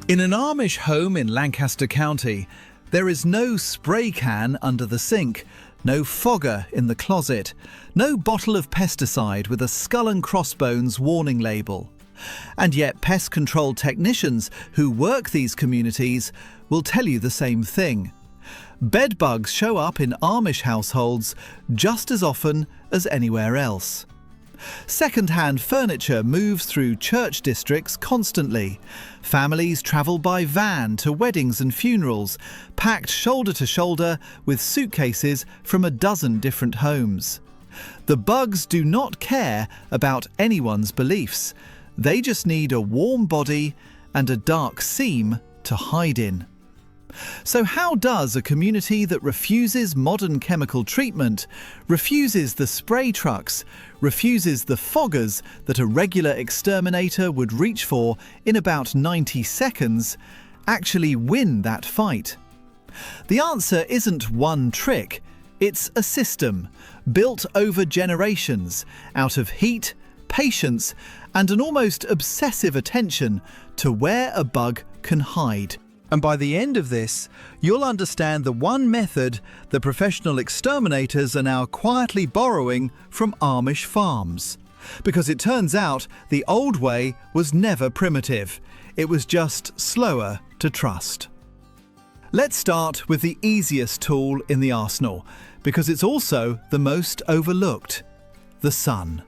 In an Amish home in Lancaster County, there is no spray can under the sink, no fogger in the closet, no bottle of pesticide with a skull and crossbones warning label. And yet pest control technicians who work these communities will tell you the same thing. Bed bugs show up in Amish households just as often as anywhere else. Second-hand furniture moves through church districts constantly. Families travel by van to weddings and funerals, packed shoulder to shoulder with suitcases from a dozen different homes. The bugs do not care about anyone's beliefs. They just need a warm body and a dark seam to hide in. So how does a community that refuses modern chemical treatment, refuses the spray trucks, refuses the foggers that a regular exterminator would reach for in about 90 seconds, actually win that fight? The answer isn't one trick, it's a system built over generations out of heat, patience, and an almost obsessive attention to where a bug can hide. And by the end of this, you'll understand the one method that professional exterminators are now quietly borrowing from Amish farms. Because it turns out the old way was never primitive. It was just slower to trust. Let's start with the easiest tool in the arsenal, because it's also the most overlooked: the sun.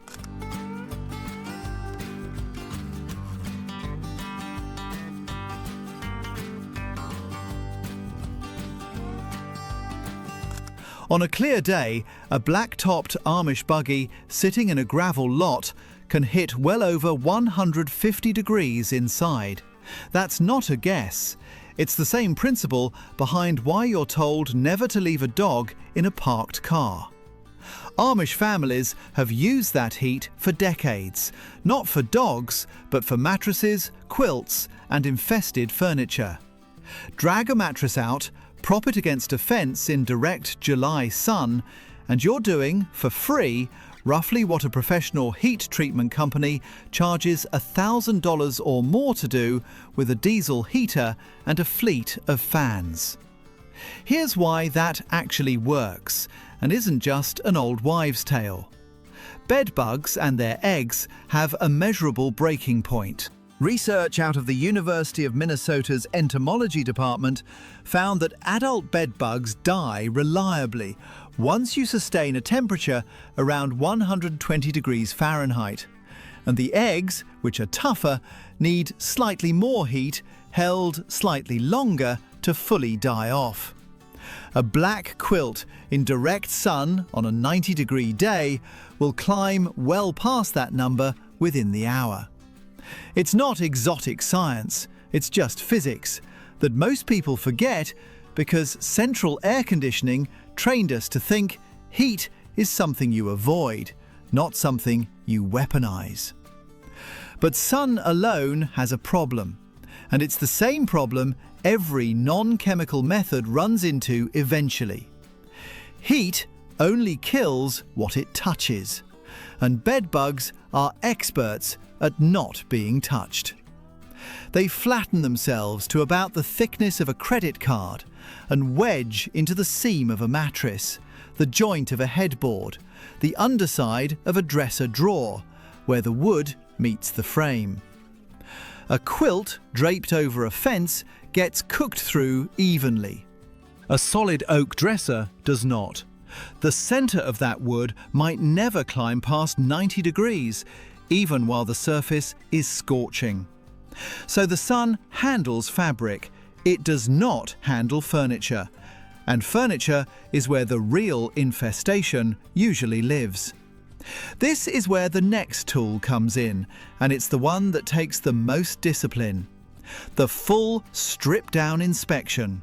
On a clear day, a black-topped Amish buggy sitting in a gravel lot can hit well over 150 degrees inside. That's not a guess. It's the same principle behind why you're told never to leave a dog in a parked car. Amish families have used that heat for decades, not for dogs, but for mattresses, quilts, and infested furniture. Drag a mattress out, prop it against a fence in direct July sun, and you're doing, for free, roughly what a professional heat treatment company charges $1,000 or more to do with a diesel heater and a fleet of fans. Here's why that actually works, and isn't just an old wives' tale. Bed bugs and their eggs have a measurable breaking point. Research out of the University of Minnesota's entomology department found that adult bed bugs die reliably once you sustain a temperature around 120 degrees Fahrenheit. And the eggs, which are tougher, need slightly more heat, held slightly longer, to fully die off. A black quilt in direct sun on a 90-degree day will climb well past that number within the hour. It's not exotic science, it's just physics that most people forget because central air conditioning trained us to think heat is something you avoid, not something you weaponize. But sun alone has a problem, and it's the same problem every non-chemical method runs into eventually. Heat only kills what it touches, and bed bugs are experts at not being touched. They flatten themselves to about the thickness of a credit card and wedge into the seam of a mattress, the joint of a headboard, the underside of a dresser drawer, where the wood meets the frame. A quilt draped over a fence gets cooked through evenly. A solid oak dresser does not. The center of that wood might never climb past 90 degrees, even while the surface is scorching. So the sun handles fabric, it does not handle furniture. And furniture is where the real infestation usually lives. This is where the next tool comes in, and it's the one that takes the most discipline: the full stripped-down inspection.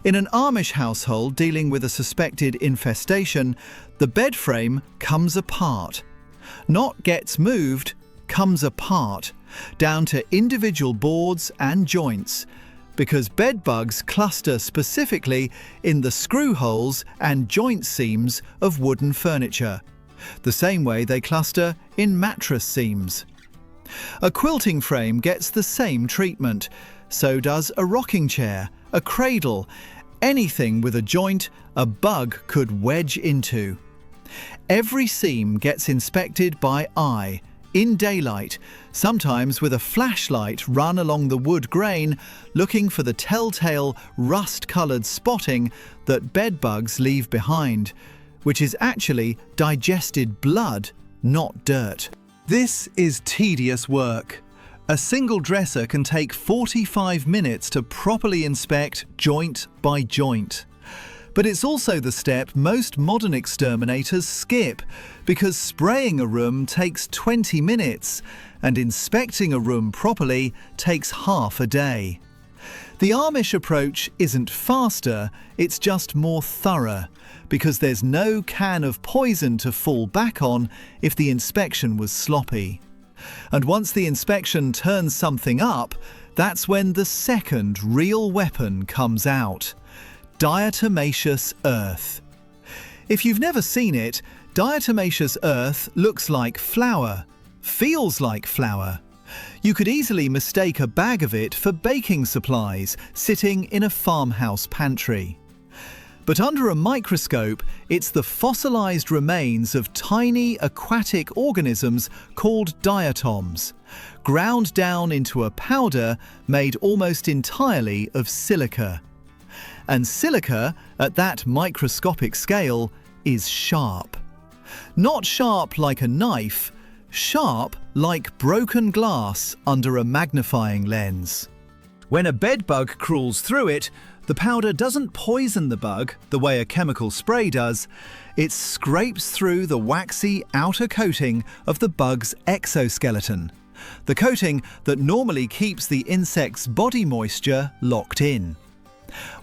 In an Amish household dealing with a suspected infestation, the bed frame comes apart. Not gets moved, comes apart, down to individual boards and joints. because bed bugs cluster specifically in the screw holes and joint seams of wooden furniture, the same way they cluster in mattress seams. A quilting frame gets the same treatment. So does a rocking chair, a cradle, anything with a joint a bug could wedge into. Every seam gets inspected by eye, in daylight, sometimes with a flashlight run along the wood grain, looking for the telltale rust-coloured spotting that bed bugs leave behind, which is actually digested blood, not dirt. This is tedious work. A single dresser can take 45 minutes to properly inspect joint by joint. But it's also the step most modern exterminators skip, because spraying a room takes 20 minutes and inspecting a room properly takes half a day. The Amish approach isn't faster, it's just more thorough, because there's no can of poison to fall back on if the inspection was sloppy. And once the inspection turns something up, that's when the second real weapon comes out: diatomaceous earth. If you've never seen it, diatomaceous earth looks like flour, feels like flour. You could easily mistake a bag of it for baking supplies sitting in a farmhouse pantry. But under a microscope, it's the fossilized remains of tiny aquatic organisms called diatoms, ground down into a powder made almost entirely of silica. And silica, at that microscopic scale, is sharp. Not sharp like a knife, sharp like broken glass under a magnifying lens. When a bed bug crawls through it, the powder doesn't poison the bug the way a chemical spray does. It scrapes through the waxy outer coating of the bug's exoskeleton, the coating that normally keeps the insect's body moisture locked in.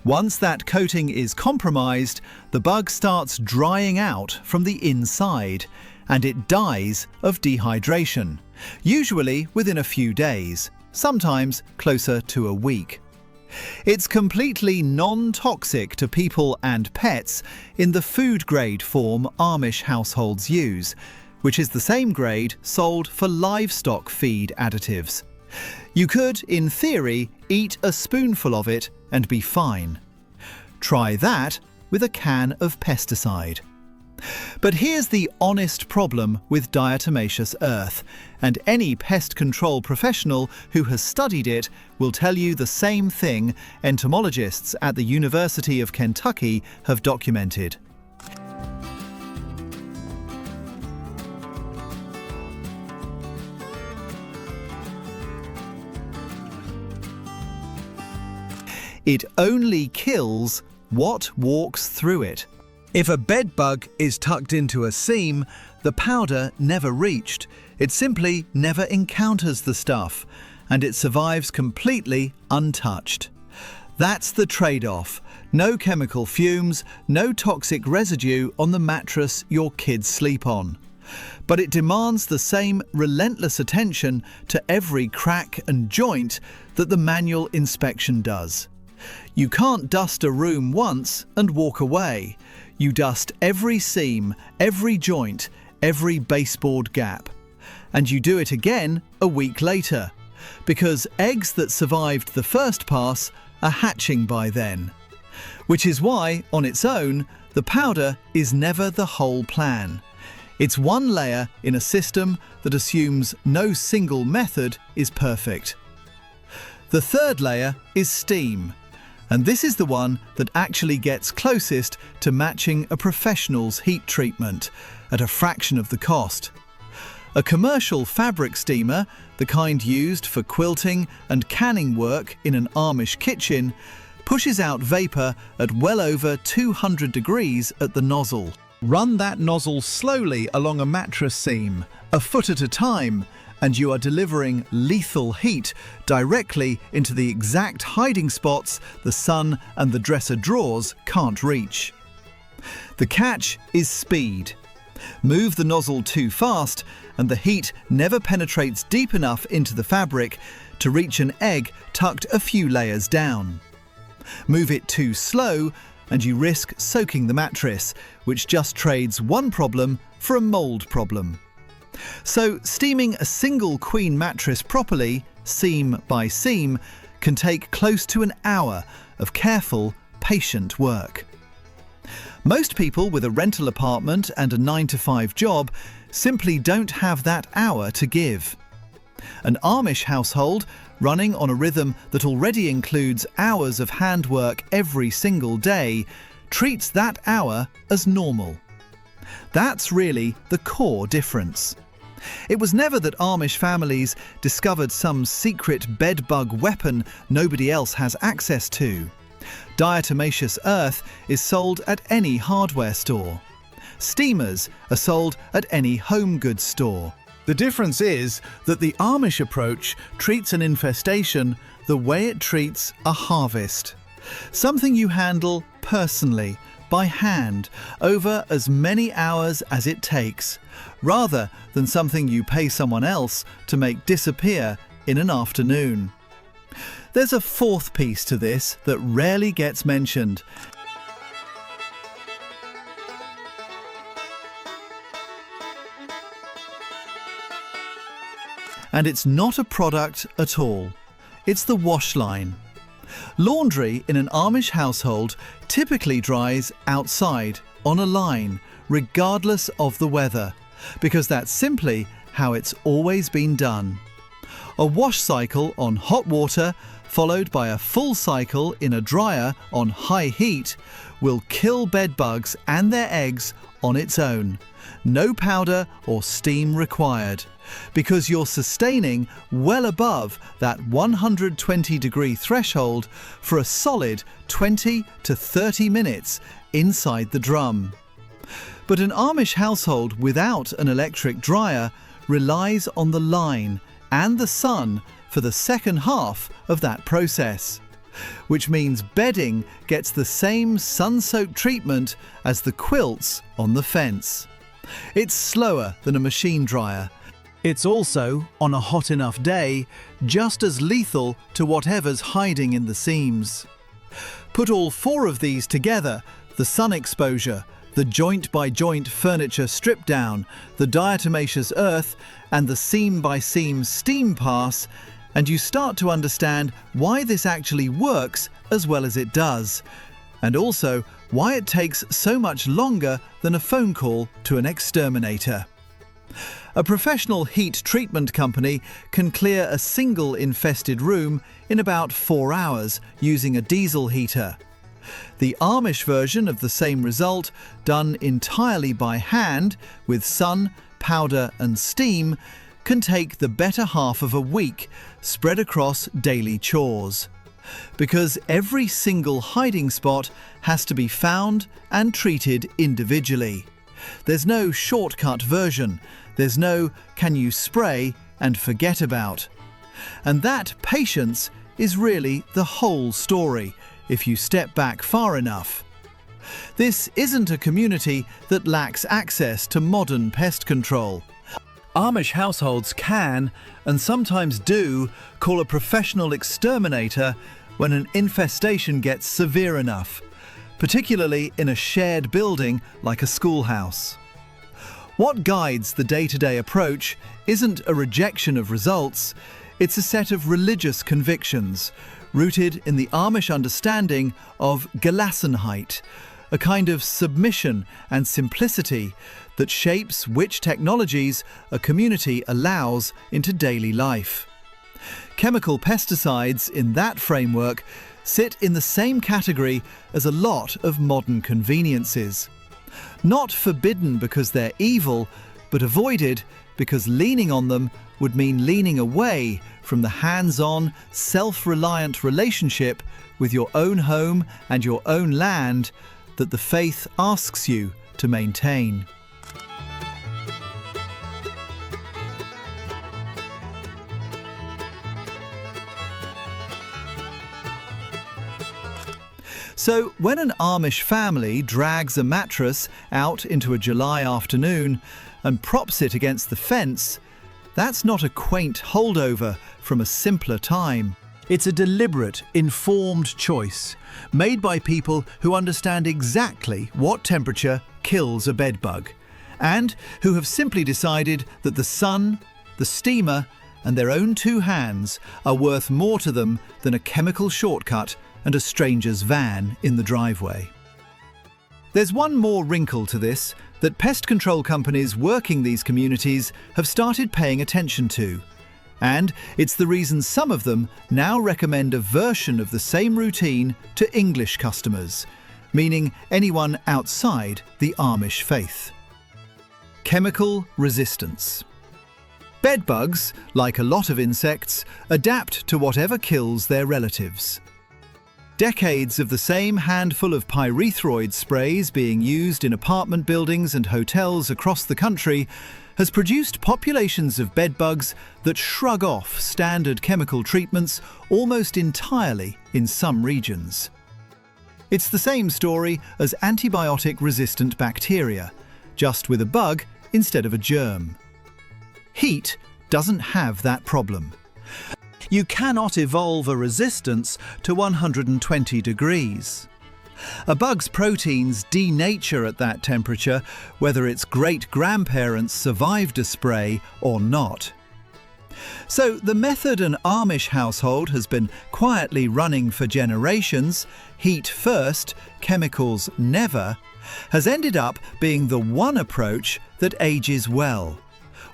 Once that coating is compromised, the bug starts drying out from the inside, and it dies of dehydration, usually within a few days, sometimes closer to a week. It's completely non-toxic to people and pets in the food-grade form Amish households use, which is the same grade sold for livestock feed additives. You could, in theory, eat a spoonful of it and be fine. Try that with a can of pesticide. But here's the honest problem with diatomaceous earth, and any pest control professional who has studied it will tell you the same thing entomologists at the University of Kentucky have documented. It only kills what walks through it. If a bed bug is tucked into a seam, the powder never reached. It simply never encounters the stuff, and it survives completely untouched. That's the trade-off. No chemical fumes, no toxic residue on the mattress your kids sleep on. But it demands the same relentless attention to every crack and joint that the manual inspection does. You can't dust a room once and walk away. You dust every seam, every joint, every baseboard gap. And you do it again a week later, because eggs that survived the first pass are hatching by then. Which is why, on its own, the powder is never the whole plan. It's one layer in a system that assumes no single method is perfect. The third layer is steam. And this is the one that actually gets closest to matching a professional's heat treatment at a fraction of the cost. A commercial fabric steamer, the kind used for quilting and canning work in an Amish kitchen, pushes out vapour at well over 200 degrees at the nozzle. Run that nozzle slowly along a mattress seam, a foot at a time, and you are delivering lethal heat directly into the exact hiding spots the sun and the dresser drawers can't reach. The catch is speed. Move the nozzle too fast and the heat never penetrates deep enough into the fabric to reach an egg tucked a few layers down. Move it too slow and you risk soaking the mattress, which just trades one problem for a mould problem. So steaming a single queen mattress properly, seam by seam, can take close to an hour of careful, patient work. Most people with a rental apartment and a 9-to-5 job simply don't have that hour to give. An Amish household, running on a rhythm that already includes hours of handwork every single day, treats that hour as normal. That's really the core difference. It was never that Amish families discovered some secret bedbug weapon nobody else has access to. Diatomaceous earth is sold at any hardware store. Steamers are sold at any home goods store. The difference is that the Amish approach treats an infestation the way it treats a harvest. Something you handle personally, by hand, over as many hours as it takes, rather than something you pay someone else to make disappear in an afternoon. There's a fourth piece to this that rarely gets mentioned. And it's not a product at all. It's the wash line. Laundry in an Amish household typically dries outside, on a line, regardless of the weather, because that's simply how it's always been done. A wash cycle on hot water, followed by a full cycle in a dryer on high heat, will kill bed bugs and their eggs on its own. No powder or steam required, because you're sustaining well above that 120-degree threshold for a solid 20 to 30 minutes inside the drum. But an Amish household without an electric dryer relies on the line and the sun for the second half of that process, which means bedding gets the same sun-soaked treatment as the quilts on the fence. It's slower than a machine dryer. It's also, on a hot enough day, just as lethal to whatever's hiding in the seams. Put all four of these together, the sun exposure, the joint-by-joint furniture strip down, the diatomaceous earth, and the seam-by-seam steam pass, and you start to understand why this actually works as well as it does, and also why it takes so much longer than a phone call to an exterminator. A professional heat treatment company can clear a single infested room in about 4 hours using a diesel heater. The Amish version of the same result, done entirely by hand with sun, powder and steam, can take the better half of a week spread across daily chores. Because every single hiding spot has to be found and treated individually. There's no shortcut version. There's no can you spray and forget about. And that patience is really the whole story, if you step back far enough. This isn't a community that lacks access to modern pest control. Amish households can, and sometimes do, call a professional exterminator when an infestation gets severe enough, particularly in a shared building like a schoolhouse. What guides the day-to-day approach isn't a rejection of results, it's a set of religious convictions, rooted in the Amish understanding of Gelassenheit, a kind of submission and simplicity that shapes which technologies a community allows into daily life. Chemical pesticides in that framework sit in the same category as a lot of modern conveniences. Not forbidden because they're evil, but avoided because leaning on them would mean leaning away from the hands-on, self-reliant relationship with your own home and your own land that the faith asks you to maintain. So when an Amish family drags a mattress out into a July afternoon and props it against the fence, that's not a quaint holdover from a simpler time. It's a deliberate, informed choice made by people who understand exactly what temperature kills a bedbug, and who have simply decided that the sun, the steamer, and their own two hands are worth more to them than a chemical shortcut and a stranger's van in the driveway. There's one more wrinkle to this that pest control companies working these communities have started paying attention to, and it's the reason some of them now recommend a version of the same routine to English customers, meaning anyone outside the Amish faith. Chemical resistance. Bedbugs, like a lot of insects, adapt to whatever kills their relatives. Decades of the same handful of pyrethroid sprays being used in apartment buildings and hotels across the country has produced populations of bedbugs that shrug off standard chemical treatments almost entirely in some regions. It's the same story as antibiotic-resistant bacteria, just with a bug instead of a germ. Heat doesn't have that problem. You cannot evolve a resistance to 120 degrees. A bug's proteins denature at that temperature, whether its great-grandparents survived a spray or not. So the method an Amish household has been quietly running for generations, heat first, chemicals never, has ended up being the one approach that ages well,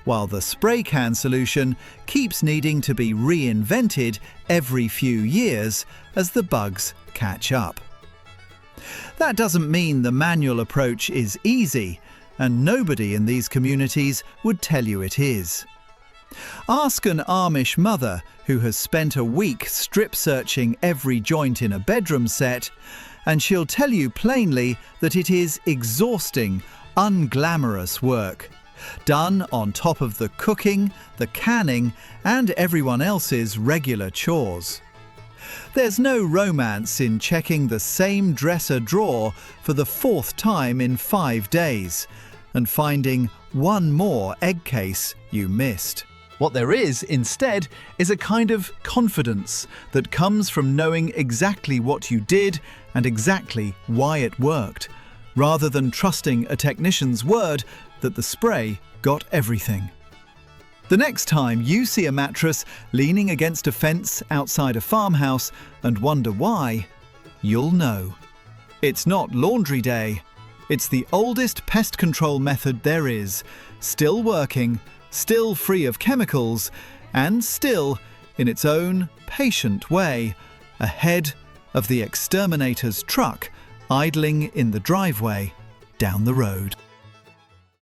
while the spray can solution keeps needing to be reinvented every few years as the bugs catch up. That doesn't mean the manual approach is easy, and nobody in these communities would tell you it is. Ask an Amish mother who has spent a week strip-searching every joint in a bedroom set, and she'll tell you plainly that it is exhausting, unglamorous work, done on top of the cooking, the canning, and everyone else's regular chores. There's no romance in checking the same dresser drawer for the 4th time in 5 days and finding one more egg case you missed. What there is, instead, is a kind of confidence that comes from knowing exactly what you did and exactly why it worked, rather than trusting a technician's word that the spray got everything. The next time you see a mattress leaning against a fence outside a farmhouse and wonder why, you'll know. It's not laundry day. It's the oldest pest control method there is, still working, still free of chemicals, and still, in its own patient way, ahead of the exterminator's truck idling in the driveway down the road.